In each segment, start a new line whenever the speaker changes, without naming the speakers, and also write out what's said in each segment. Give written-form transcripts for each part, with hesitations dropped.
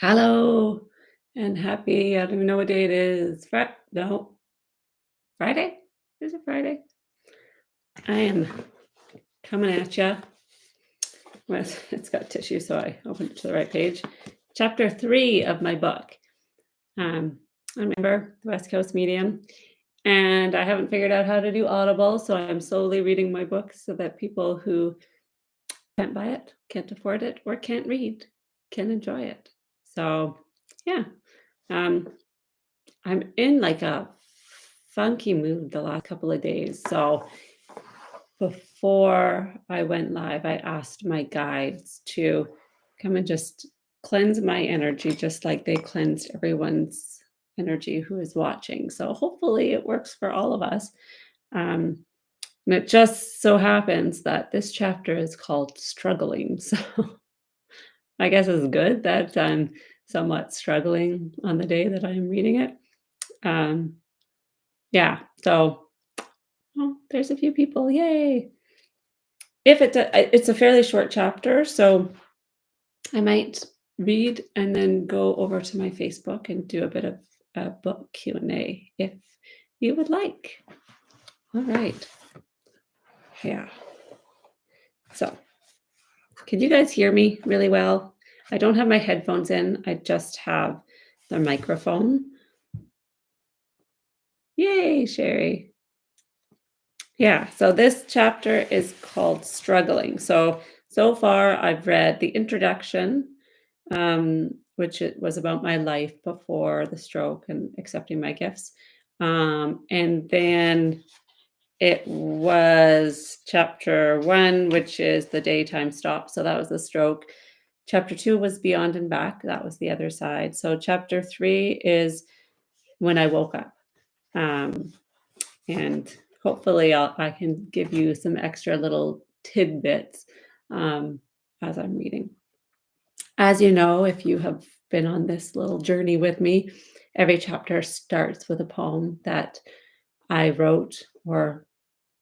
Hello and happy, I don't even know what day it is. No, Friday? Is it Friday? I am coming at you with, it's got tissue, so I opened it to the right page. Chapter 3 of my book. Um, I'm a member of the West Coast Medium, and I haven't figured out how to do Audible, so I'm slowly reading my book so that people who can't buy it, can't afford it, or can't read can enjoy it. So, yeah. Um, I'm in like a funky mood the last couple of days. So before I went live, I asked my guides to come and just cleanse my energy, just like they cleansed everyone's energy who is watching. So hopefully it works for all of us. Um, and it just so happens that this chapter is called Struggling. So I guess it's good that I'm somewhat struggling on the day that I'm reading it. Um, yeah, so oh, there's a few people, yay. If it's a fairly short chapter, so I might read and then go over to my Facebook and do a bit of a book Q&A if you would like. All right. Yeah. So, can you guys hear me really well? I don't have my headphones in. I just have the microphone. Yay, Sherry. Yeah, so this chapter is called Struggling. So far I've read the introduction, which it was about my life before the stroke and accepting my gifts. And then it was chapter 1, which is the daytime stop. So that was the stroke. Chapter 2 was Beyond and Back. That was the other side. So chapter 3 is when I woke up. And hopefully I can give you some extra little tidbits as I'm reading. As you know, if you have been on this little journey with me, every chapter starts with a poem that I wrote or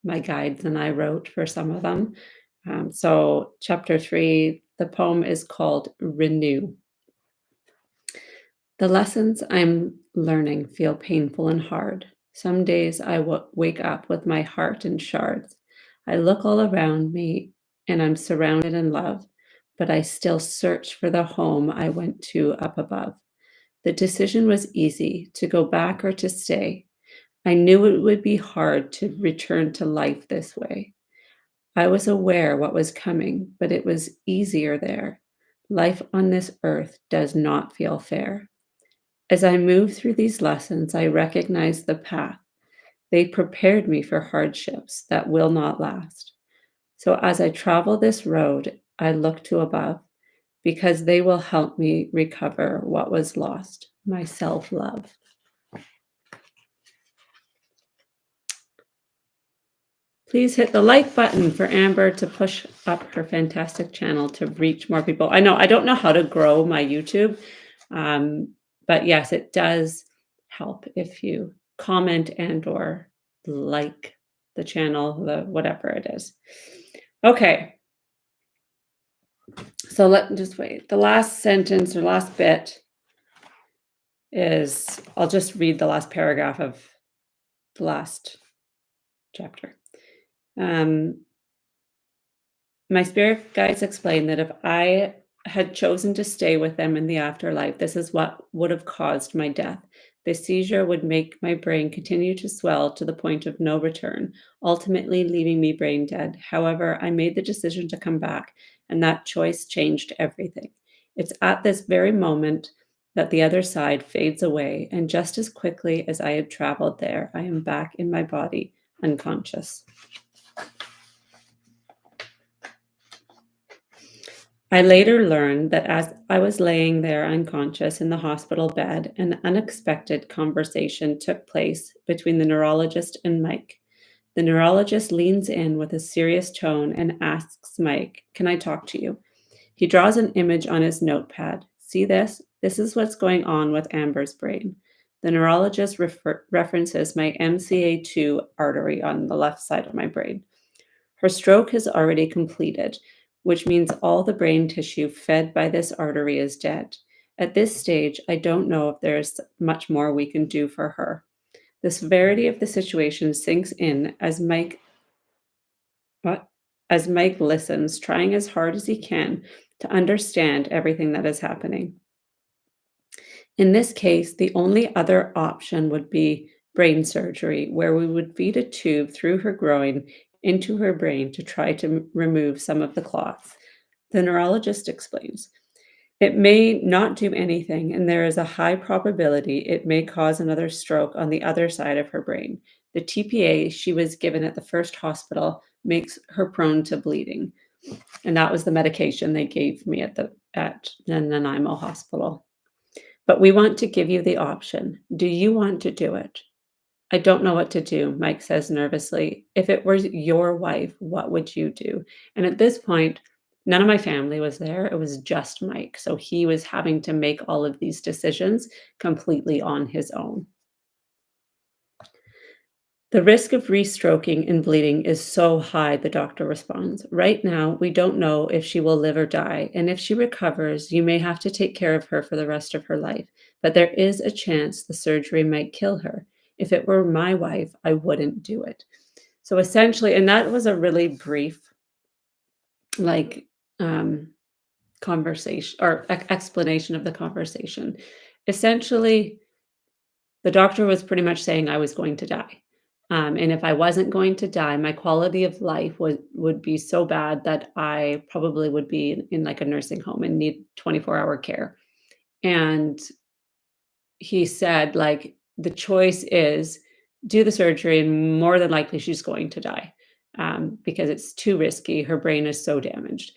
my guides and I wrote for some of them. So chapter 3, the poem is called Renew. The lessons I'm learning feel painful and hard. Some days I wake up with my heart in shards. I look all around me and I'm surrounded in love, but I still search for the home I went to up above. The decision was easy to go back or to stay. I knew it would be hard to return to life this way. I was aware what was coming, but it was easier there. Life on this earth does not feel fair. As I move through these lessons, I recognize the path. They prepared me for hardships that will not last. So as I travel this road, I look to above because they will help me recover what was lost, my self-love. Please hit the like button for Amber to push up her fantastic channel to reach more people. I don't know how to grow my YouTube, but yes, it does help if you comment and or like the channel, whatever it is. Okay, so let me just wait. The last sentence or last bit is, I'll just read the last paragraph of the last chapter. My spirit guides explain that if I had chosen to stay with them in the afterlife, this is what would have caused my death. The seizure would make my brain continue to swell to the point of no return, ultimately leaving me brain dead. However, I made the decision to come back, and that choice changed everything. It's at this very moment that the other side fades away, and just as quickly as I had traveled there, I am back in my body, unconscious. I later learned that as I was laying there unconscious in the hospital bed, an unexpected conversation took place between the neurologist and Mike. The neurologist leans in with a serious tone and asks Mike, "Can I talk to you?" He draws an image on his notepad. "See this? This is what's going on with Amber's brain." The neurologist references my MCA2 artery on the left side of my brain. Her stroke has already completed, which means all the brain tissue fed by this artery is dead. At this stage, I don't know if there's much more we can do for her. The severity of the situation sinks in what? As Mike listens, trying as hard as he can to understand everything that is happening. In this case, the only other option would be brain surgery, where we would feed a tube through her groin into her brain to try to remove some of the clots. The neurologist explains. It may not do anything, and there is a high probability it may cause another stroke on the other side of her brain. The TPA she was given at the first hospital makes her prone to bleeding, and that was the medication they gave me at the Nanaimo hospital. But we want to give you the option. Do you want to do it? I don't know what to do, Mike says nervously. If it was your wife, what would you do? And at this point, none of my family was there. It was just Mike. So he was having to make all of these decisions completely on his own. The risk of restroking and bleeding is so high, the doctor responds. Right now, we don't know if she will live or die, and if she recovers, you may have to take care of her for the rest of her life. But there is a chance the surgery might kill her. If it were my wife, I wouldn't do it. So essentially, and that was a really brief, like, um, conversation or explanation of the conversation. Essentially, the doctor was pretty much saying I was going to die. And if I wasn't going to die, my quality of life would be so bad that I probably would be in like a nursing home and need 24-hour care. And he said, like, the choice is do the surgery, and more than likely she's going to die because it's too risky. Her brain is so damaged.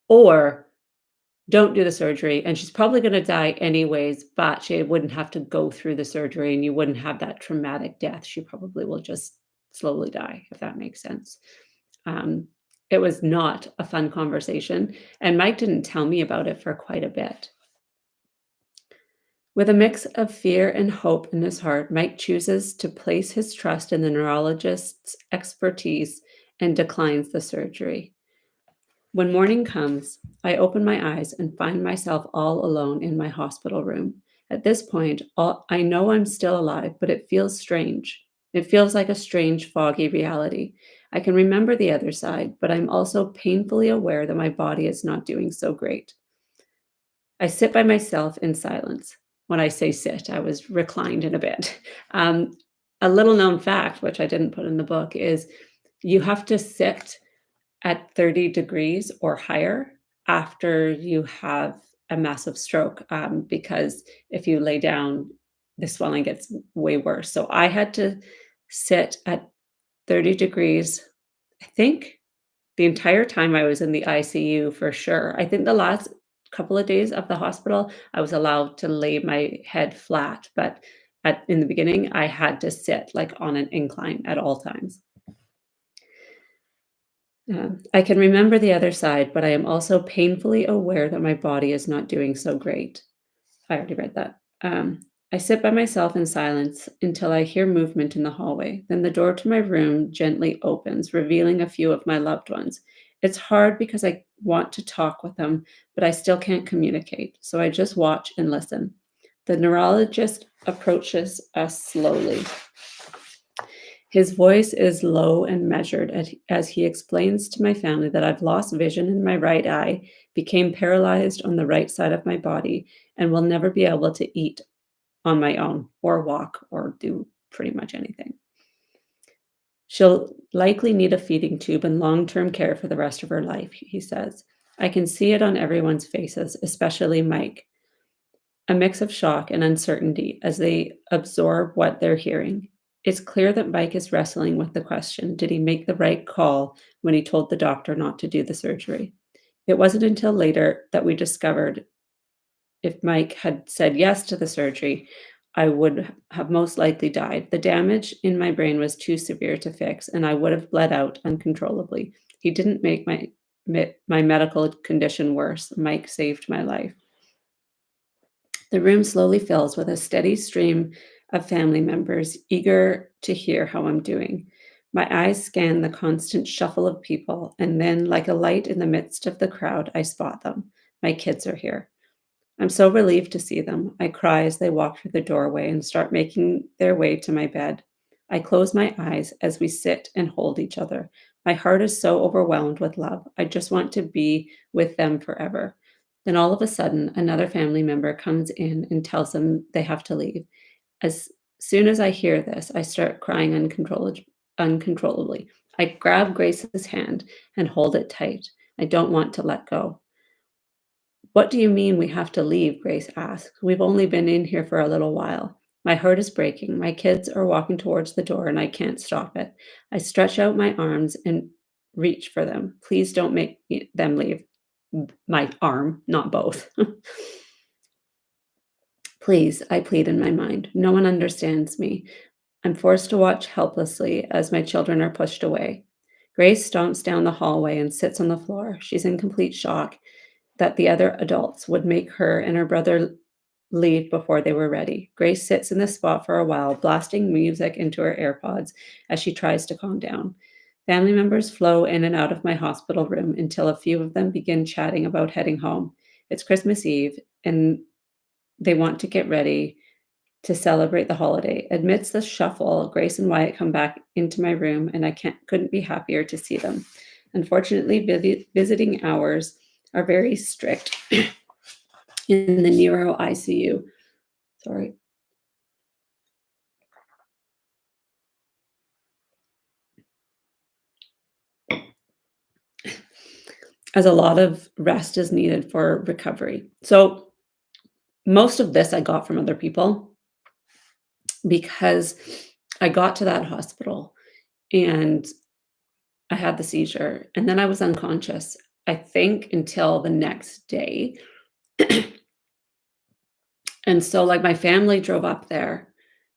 Or don't do the surgery, and she's probably gonna die anyways, but she wouldn't have to go through the surgery, and you wouldn't have that traumatic death. She probably will just slowly die, if that makes sense. Um, it was not a fun conversation, and Mike didn't tell me about it for quite a bit. With a mix of fear and hope in his heart, Mike chooses to place his trust in the neurologist's expertise and declines the surgery. When morning comes, I open my eyes and find myself all alone in my hospital room. At this point, I know I'm still alive, but it feels strange. It feels like a strange, foggy reality. I can remember the other side, but I'm also painfully aware that my body is not doing so great. I sit by myself in silence. When I say sit, I was reclined in a bed. Um, a little known fact, which I didn't put in the book, is you have to sit at 30 degrees or higher after you have a massive stroke, because if you lay down, the swelling gets way worse. So I had to sit at 30 degrees, I think, the entire time I was in the ICU for sure. I think the last couple of days of the hospital, I was allowed to lay my head flat, but in the beginning, I had to sit like on an incline at all times. I can remember the other side, but I am also painfully aware that my body is not doing so great. I already read that. I sit by myself in silence until I hear movement in the hallway. Then the door to my room gently opens, revealing a few of my loved ones. It's hard because I want to talk with them, but I still can't communicate. So I just watch and listen. The neurologist approaches us slowly. His voice is low and measured as he explains to my family that I've lost vision in my right eye, became paralyzed on the right side of my body, and will never be able to eat on my own or walk or do pretty much anything. She'll likely need a feeding tube and long term care for the rest of her life, he says. I can see it on everyone's faces, especially Mike. A mix of shock and uncertainty as they absorb what they're hearing. It's clear that Mike is wrestling with the question, did he make the right call when he told the doctor not to do the surgery? It wasn't until later that we discovered if Mike had said yes to the surgery, I would have most likely died. The damage in my brain was too severe to fix, and I would have bled out uncontrollably. He didn't make my medical condition worse. Mike saved my life. The room slowly fills with a steady stream of family members eager to hear how I'm doing. My eyes scan the constant shuffle of people, and then, like a light in the midst of the crowd, I spot them. My kids are here. I'm so relieved to see them. I cry as they walk through the doorway and start making their way to my bed. I close my eyes as we sit and hold each other. My heart is so overwhelmed with love. I just want to be with them forever. Then all of a sudden, another family member comes in and tells them they have to leave. As soon as I hear this, I start crying uncontrollably. I grab Grace's hand and hold it tight. I don't want to let go. "What do you mean we have to leave?" Grace asks. "We've only been in here for a little while." My heart is breaking. My kids are walking towards the door and I can't stop it. I stretch out my arms and reach for them. "Please don't make them leave." My arm, not both. "Please," I plead in my mind. No one understands me. I'm forced to watch helplessly as my children are pushed away. Grace stomps down the hallway and sits on the floor. She's in complete shock that the other adults would make her and her brother leave before they were ready. Grace sits in this spot for a while, blasting music into her AirPods as she tries to calm down. Family members flow in and out of my hospital room until a few of them begin chatting about heading home. It's Christmas Eve, and they want to get ready to celebrate the holiday. Amidst the shuffle, Grace and Wyatt come back into my room, and I couldn't be happier to see them. Unfortunately, visiting hours are very strict in the neuro ICU. Sorry. As a lot of rest is needed for recovery. So most of this I got from other people because I got to that hospital and I had the seizure and then I was unconscious, I think until the next day. And so, like, my family drove up there,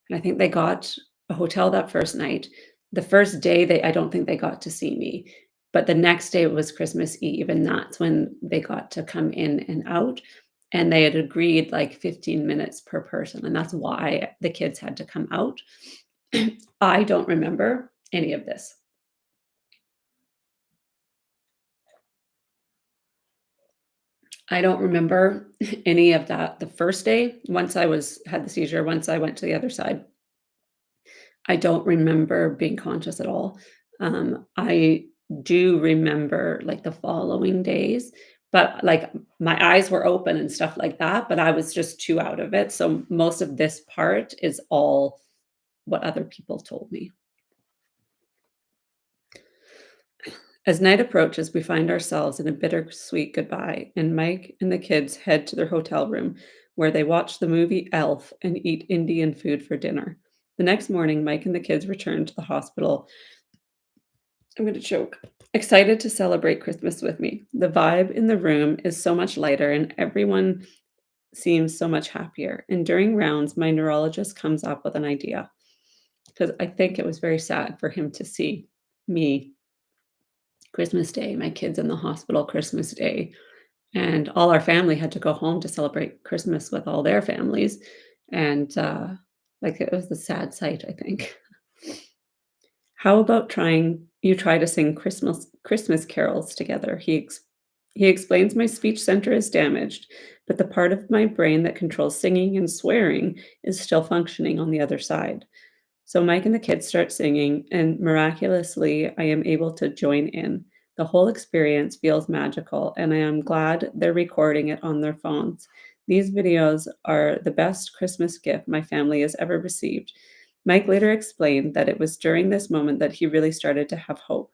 and I think they got a hotel that first night. The first day, I don't think they got to see me, but the next day was Christmas Eve, and that's when they got to come in and out, and they had agreed, like, 15 minutes per person, and that's why the kids had to come out. I don't remember any of this. I don't remember any of that the first day, once I had the seizure, once I went to the other side. I don't remember being conscious at all. I do remember, like, the following days, but, like, my eyes were open and stuff like that, but I was just too out of it, so most of this part is all what other people told me. As night approaches, we find ourselves in a bittersweet goodbye, and Mike and the kids head to their hotel room, where they watch the movie Elf and eat Indian food for dinner. The next morning, Mike and the kids return to the hospital. I'm gonna choke. Excited to celebrate Christmas with me. The vibe in the room is so much lighter and everyone seems so much happier. And during rounds, my neurologist comes up with an idea because I think it was very sad for him to see me Christmas Day, my kids in the hospital Christmas Day, and all our family had to go home to celebrate Christmas with all their families. And like, it was a sad sight, I think. How about try to sing Christmas carols together? He explains my speech center is damaged, but the part of my brain that controls singing and swearing is still functioning on the other side. So Mike and the kids start singing, and miraculously, I am able to join in. The whole experience feels magical, and I am glad they're recording it on their phones. These videos are the best Christmas gift my family has ever received. Mike later explained that it was during this moment that he really started to have hope.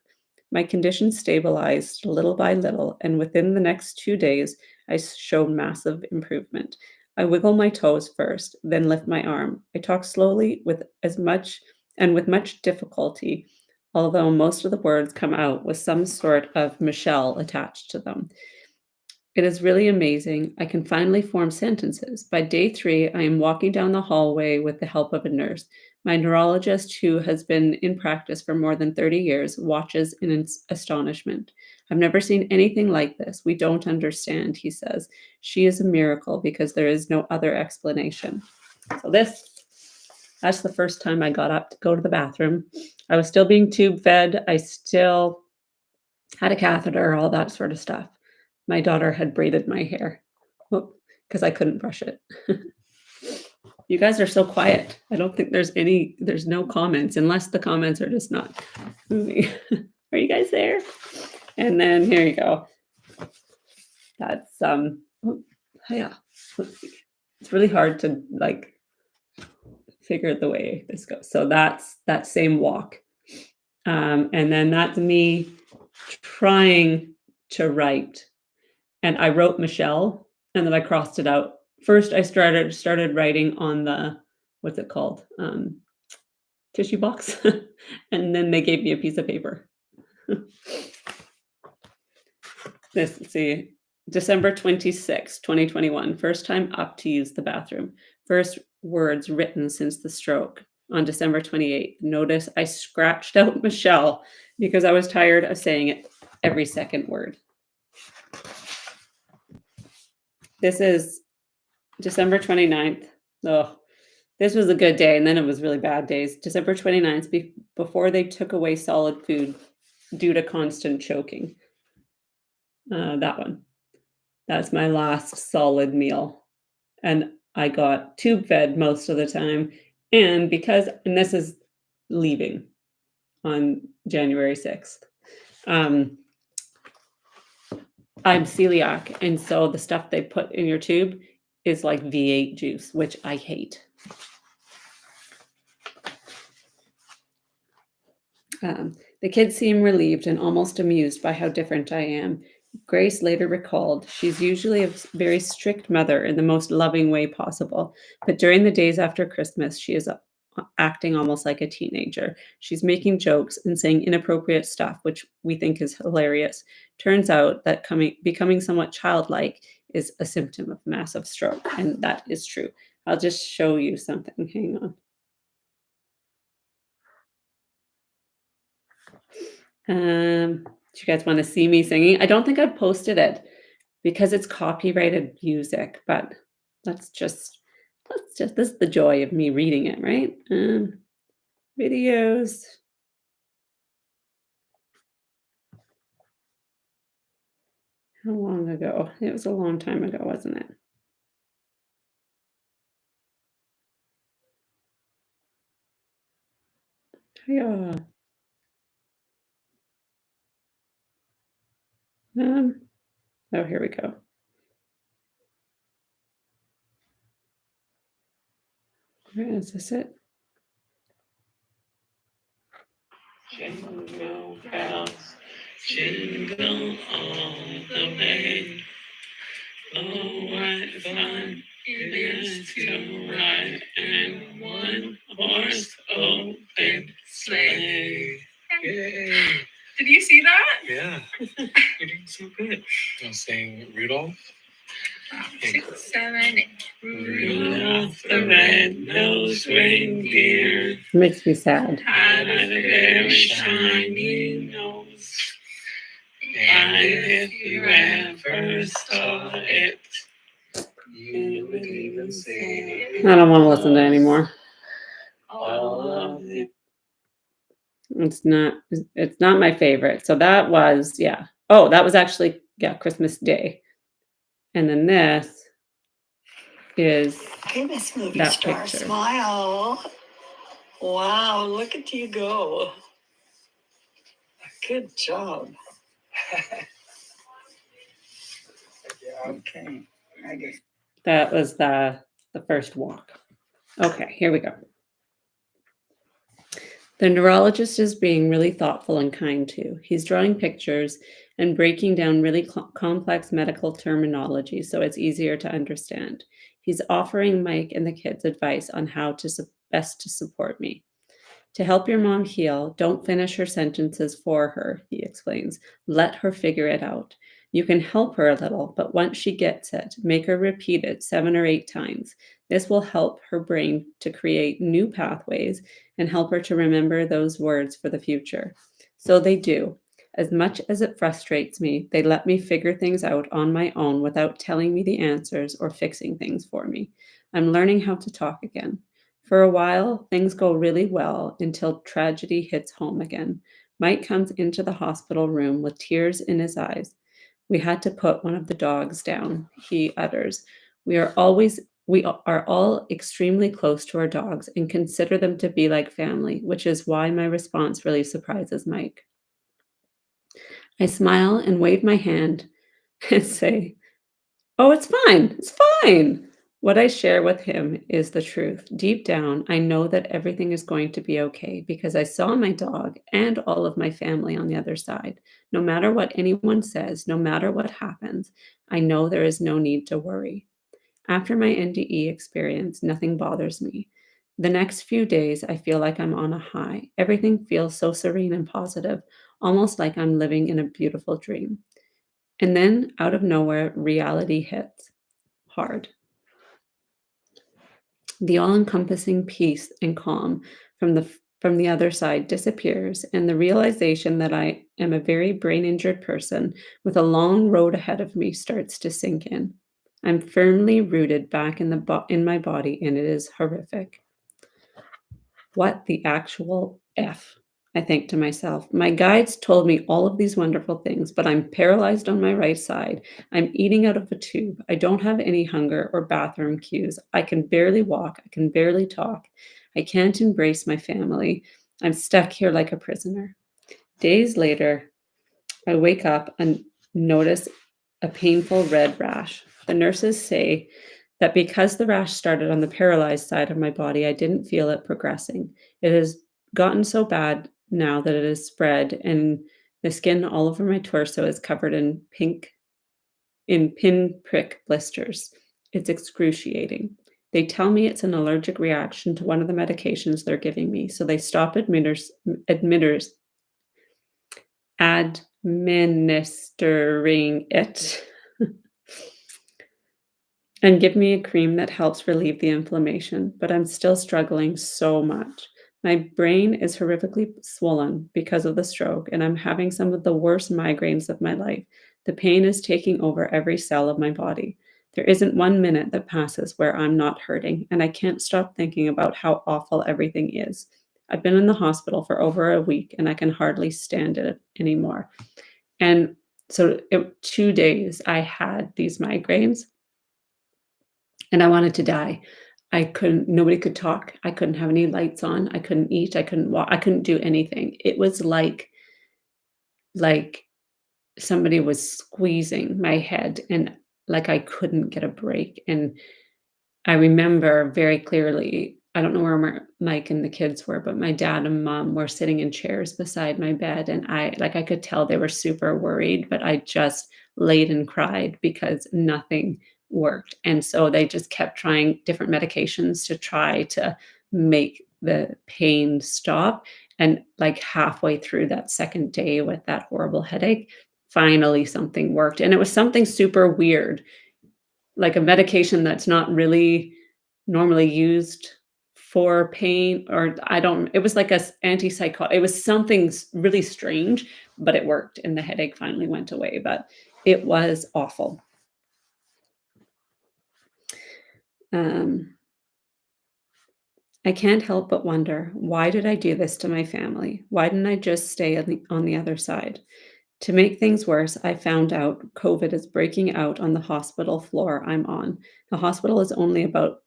My condition stabilized little by little, and within the next 2 days, I showed massive improvement. I wiggle my toes first, then lift my arm. I talk slowly with much difficulty, although most of the words come out with some sort of Michelle attached to them. It is really amazing. I can finally form sentences. By day 3, I am walking down the hallway with the help of a nurse. My neurologist, who has been in practice for more than 30 years, watches in astonishment. I've never seen anything like this. We don't understand, he says. She is a miracle because there is no other explanation. So that's the first time I got up to go to the bathroom. I was still being tube fed. I still had a catheter, all that sort of stuff. My daughter had braided my hair. Whoop. because I couldn't brush it. You guys are so quiet. I don't think there's no comments unless the comments are just not moving. Are you guys there? And then here you go. That's oh, yeah. Let's see. It's really hard to like figure the way this goes. So that's that same walk. And then that's me trying to write. And I wrote Michelle and then I crossed it out. First I started writing on the what's it called? Tissue box. And then they gave me a piece of paper. This see, December 26, 2021. First time up to use the bathroom. First words written since the stroke. On December 28th, notice I scratched out Michelle because I was tired of saying it every second word. This is December 29th. Oh, this was a good day, and then it was really bad days. December 29th, before they took away solid food due to constant choking. That one. That's my last solid meal. And I got tube fed most of the time. And this is leaving on January 6th. I'm celiac. And so the stuff they put in your tube is like V8 juice, which I hate. The kids seem relieved and almost amused by how different I am. Grace later recalled, she's usually a very strict mother in the most loving way possible, but during the days after Christmas, she is acting almost like a teenager. She's making jokes and saying inappropriate stuff, which we think is hilarious. Turns out that becoming somewhat childlike is a symptom of massive stroke, and that is true. I'll just show you something. Hang on. Do you guys want to see me singing? I don't think I've posted it because it's copyrighted music, but let's just this is the joy of me reading it, right? Videos. How long ago? It was a long time ago, wasn't it? Yeah. Oh, here we go. Where is this it? Jingle bells, jingle all the way. Oh, what fun it is to ride in one horse open sleigh. Yay! Did you see that? Yeah. You're doing so good. I'll sing Rudolph. 6, 7, Rudolph the red-nosed reindeer makes me sad. Had a very shiny nose, and if you ever saw it, you would even say, I don't want to listen to it anymore. All of it. It's not my favorite. So that was, yeah. Oh, that was actually, yeah, Christmas Day. And then this is famous movie that star picture. Smile. Wow, look at you go. Good job. Okay. That was the first walk. Okay, here we go. The neurologist is being really thoughtful and kind too. He's drawing pictures and breaking down really complex medical terminology so it's easier to understand. He's offering Mike and the kids advice on how to best to support me. To help your mom heal, don't finish her sentences for her, he explains. Let her figure it out. You can help her a little, but once she gets it, make her repeat it 7 or 8 times. This will help her brain to create new pathways and help her to remember those words for the future. So they do. As much as it frustrates me, they let me figure things out on my own without telling me the answers or fixing things for me. I'm learning how to talk again. For a while, things go really well until tragedy hits home again. Mike comes into the hospital room with tears in his eyes. We had to put one of the dogs down, he utters. We are all extremely close to our dogs and consider them to be like family, which is why my response really surprises Mike. I smile and wave my hand and say, "Oh, it's fine. It's fine." What I share with him is the truth. Deep down, I know that everything is going to be okay because I saw my dog and all of my family on the other side. No matter what anyone says, no matter what happens, I know there is no need to worry. After my NDE experience, nothing bothers me. The next few days, I feel like I'm on a high. Everything feels so serene and positive, almost like I'm living in a beautiful dream. And then, out of nowhere, reality hits hard. The all-encompassing peace and calm from the other side disappears, and the realization that I am a very brain-injured person with a long road ahead of me starts to sink in. I'm firmly rooted back in my body, and it is horrific. What the actual F? I think to myself. My guides told me all of these wonderful things, but I'm paralyzed on my right side. I'm eating out of a tube. I don't have any hunger or bathroom cues. I can barely walk. I can barely talk. I can't embrace my family. I'm stuck here like a prisoner. Days later, I wake up and notice a painful red rash. The nurses say that because the rash started on the paralyzed side of my body, I didn't feel it progressing. It has gotten so bad now that it has spread, and the skin all over my torso is covered in pinprick blisters. It's excruciating. They tell me it's an allergic reaction to one of the medications they're giving me, so they stop administers administering it and give me a cream that helps relieve the inflammation, but I'm still struggling so much. My brain is horrifically swollen because of the stroke, and I'm having some of the worst migraines of my life. The pain is taking over every cell of my body. There isn't 1 minute that passes where I'm not hurting, and I can't stop thinking about how awful everything is. I've been in the hospital for over a week, and I can hardly stand it anymore. And so, 2 days I had these migraines, and I wanted to die. I couldn't Nobody could talk. I couldn't have any lights on. I couldn't eat. I couldn't walk. I couldn't do anything. It was like somebody was squeezing my head, and like I couldn't get a break. And I remember very clearly, I don't know where Mike and the kids were, but my dad and mom were sitting in chairs beside my bed, and I could tell they were super worried, but I just laid and cried because nothing worked. And so they just kept trying different medications to try to make the pain stop. And like halfway through that second day with that horrible headache, finally something worked. And it was something super weird, like a medication that's not really normally used for pain, or I don't, it was like a antipsychotic. It was something really strange, but it worked and the headache finally went away, but it was awful. Um, I can't help but wonder, why did I do this to my family? Why didn't I just stay on the other side? To make things worse, I found out COVID is breaking out on the hospital floor I'm on. The hospital is at only about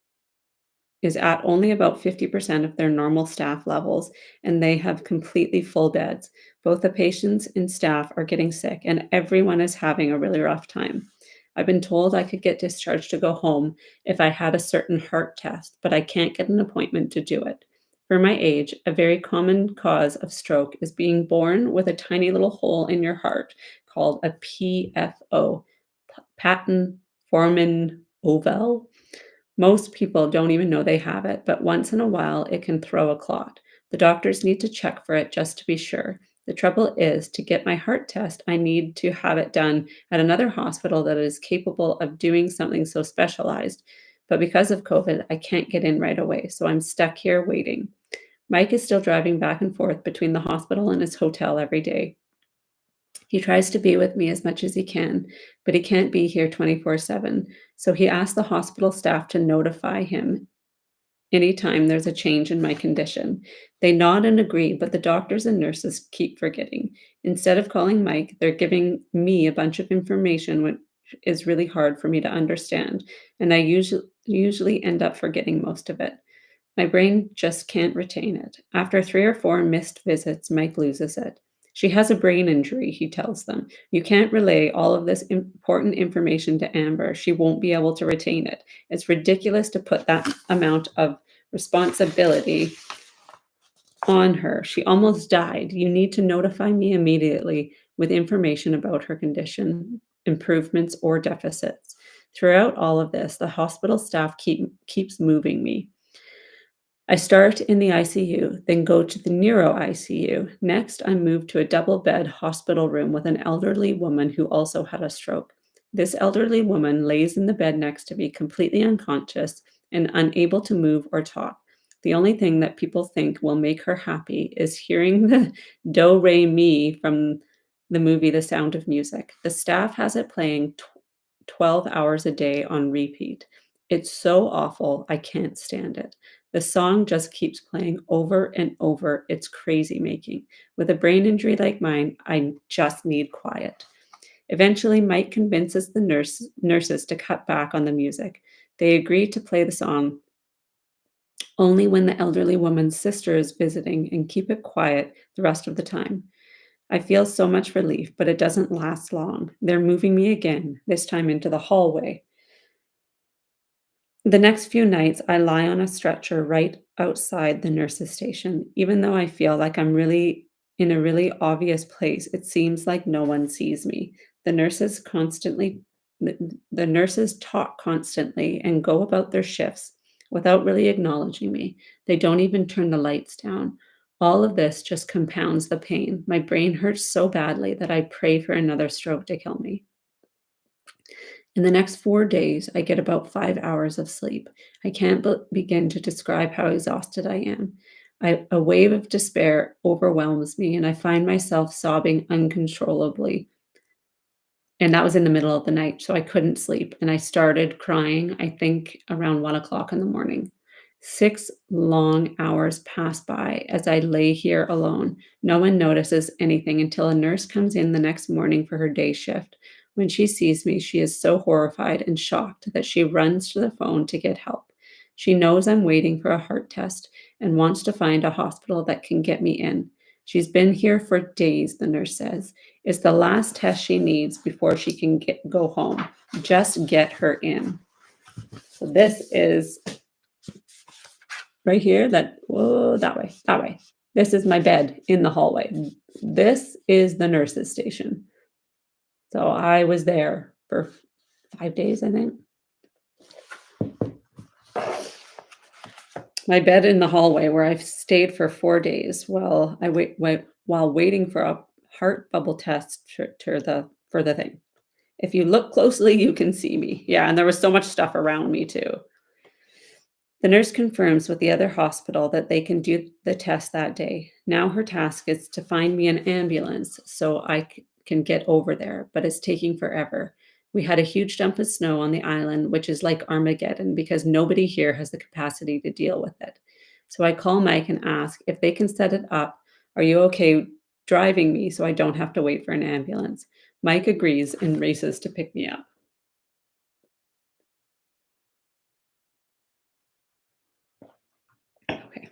50% of their normal staff levels, and they have completely full beds. Both the patients and staff are getting sick, and everyone is having a really rough time. I've been told I could get discharged to go home if I had a certain heart test, but I can't get an appointment to do it. For my age, a very common cause of stroke is being born with a tiny little hole in your heart called a PFO, patent foramen ovale. Most people don't even know they have it, but once in a while it can throw a clot. The doctors need to check for it just to be sure. The trouble is, to get my heart test, I need to have it done at another hospital that is capable of doing something so specialized. But because of COVID, I can't get in right away, so I'm stuck here waiting. Mike is still driving back and forth between the hospital and his hotel every day. He tries to be with me as much as he can, but he can't be here 24/7. So he asked the hospital staff to notify him anytime there's a change in my condition. They nod and agree, but the doctors and nurses keep forgetting. Instead of calling Mike, they're giving me a bunch of information which is really hard for me to understand, and I usually end up forgetting most of it. My brain just can't retain it. After 3 or 4 missed visits, Mike loses it. She has a brain injury, he tells them. You can't relay all of this important information to Amber. She won't be able to retain it. It's ridiculous to put that amount of responsibility on her. She almost died. You need to notify me immediately with information about her condition, improvements, or deficits. Throughout all of this, the hospital staff keeps moving me. I start in the ICU, then go to the neuro ICU. Next, I'm moved to a double bed hospital room with an elderly woman who also had a stroke. This elderly woman lays in the bed next to me, completely unconscious and unable to move or talk. The only thing that people think will make her happy is hearing the do re mi from the movie The Sound of Music. The staff has it playing 12 hours a day on repeat. It's so awful, I can't stand it. The song just keeps playing over and over. It's crazy making. With a brain injury like mine, I just need quiet. Eventually, Mike convinces the nurses to cut back on the music. They agree to play the song only when the elderly woman's sister is visiting and keep it quiet the rest of the time. I feel so much relief, but it doesn't last long. They're moving me again, this time into the hallway. The next few nights, I lie on a stretcher right outside the nurses' station. Even though I feel like I'm really in a really obvious place, it seems like no one sees me. The nurses constantly the nurses talk constantly and go about their shifts without really acknowledging me. They don't even turn the lights down. All of this just compounds the pain. My brain hurts so badly that I pray for another stroke to kill me. In the next 4 days, I get about 5 hours of sleep. I can't begin to describe how exhausted I am. A wave of despair overwhelms me, and I find myself sobbing uncontrollably. And that was in the middle of the night, so I couldn't sleep. And I started crying, I think, around 1 o'clock in the morning. 6 long hours pass by as I lay here alone. No one notices anything until a nurse comes in the next morning for her day shift. When she sees me, she is so horrified and shocked that she runs to the phone to get help. She knows I'm waiting for a heart test and wants to find a hospital that can get me in. She's been here for days, the nurse says. It's the last test she needs before she can go home. Just get her in. So this is right here, that way. This is my bed in the hallway. This is the nurse's station. So I was there for 5 days, I think. My bed in the hallway where I've stayed for 4 days while while waiting for a heart bubble test for the thing. If you look closely, you can see me. Yeah, and there was so much stuff around me too. The nurse confirms with the other hospital that they can do the test that day. Now her task is to find me an ambulance so I can get over there, but it's taking forever. We had a huge dump of snow on the island, which is like Armageddon because nobody here has the capacity to deal with it. So I call Mike and ask if they can set it up. Are you okay driving me so I don't have to wait for an ambulance? Mike agrees and races to pick me up. Okay.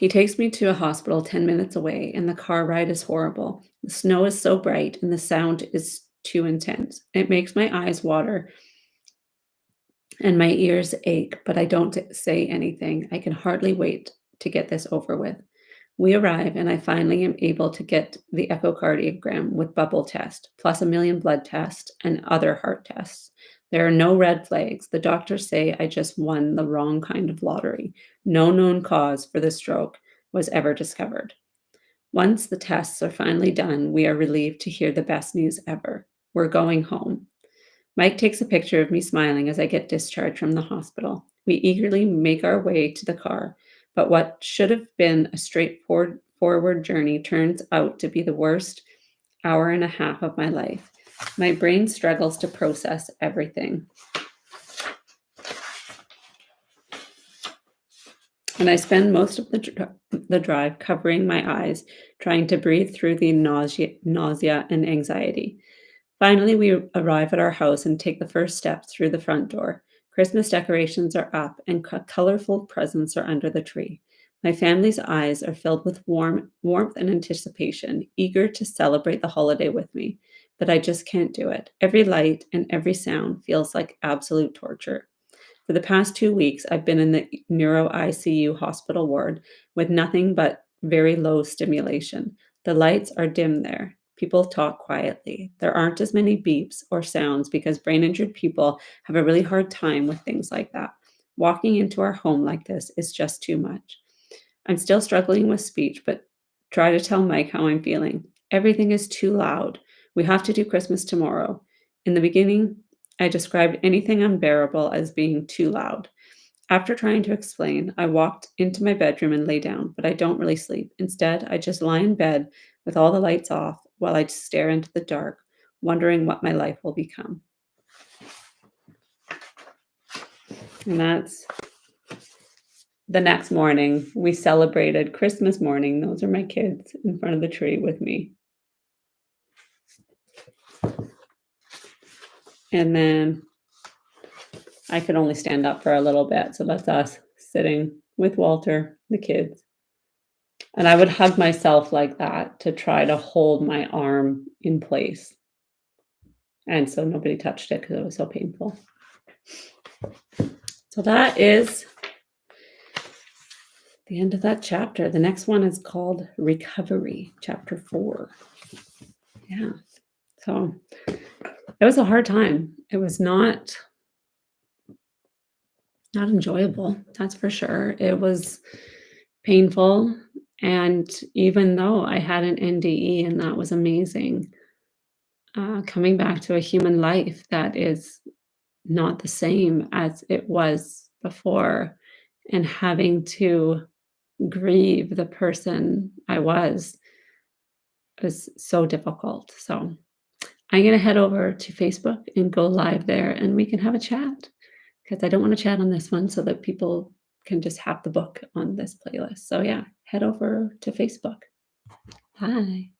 He takes me to a hospital 10 minutes away, and the car ride is horrible. The snow is so bright, and the sound is too intense. It makes my eyes water and my ears ache, but I don't say anything. I can hardly wait to get this over with. We arrive, and I finally am able to get the echocardiogram with bubble test, plus a million blood tests and other heart tests. There are no red flags. The doctors say I just won the wrong kind of lottery. No known cause for the stroke was ever discovered. Once the tests are finally done, we are relieved to hear the best news ever. We're going home. Mike takes a picture of me smiling as I get discharged from the hospital. We eagerly make our way to the car, but what should have been a straightforward forward journey turns out to be the worst hour and a half of my life. My brain struggles to process everything. And I spend most of the drive covering my eyes, trying to breathe through the nausea and anxiety. Finally, we arrive at our house and take the first steps through the front door. Christmas decorations are up and colorful presents are under the tree. My family's eyes are filled with warmth and anticipation, eager to celebrate the holiday with me. But I just can't do it. Every light and every sound feels like absolute torture. For the past 2 weeks, I've been in the neuro ICU hospital ward with nothing but very low stimulation. The lights are dim there. People talk quietly. There aren't as many beeps or sounds because brain injured people have a really hard time with things like that. Walking into our home like this is just too much. I'm still struggling with speech, but try to tell Mike how I'm feeling. Everything is too loud. We have to do Christmas tomorrow. In the beginning, I described anything unbearable as being too loud. After trying to explain, I walked into my bedroom and lay down, but I don't really sleep. Instead, I just lie in bed with all the lights off while I stare into the dark, wondering what my life will become. And that's the next morning. We celebrated Christmas morning. Those are my kids in front of the tree with me. And then I could only stand up for a little bit. So that's us sitting with Walter, the kids. And I would hug myself like that to try to hold my arm in place. And so nobody touched it because it was so painful. So that is the end of that chapter. The next one is called Recovery, chapter 4. Yeah. So it was a hard time. It was not enjoyable, that's for sure. It was painful. And even though I had an NDE and that was amazing, coming back to a human life that is not the same as it was before and having to grieve the person I was so difficult. So I'm going to head over to Facebook and go live there and we can have a chat because I don't want to chat on this one so that people can just have the book on this playlist. So yeah, head over to Facebook. Bye.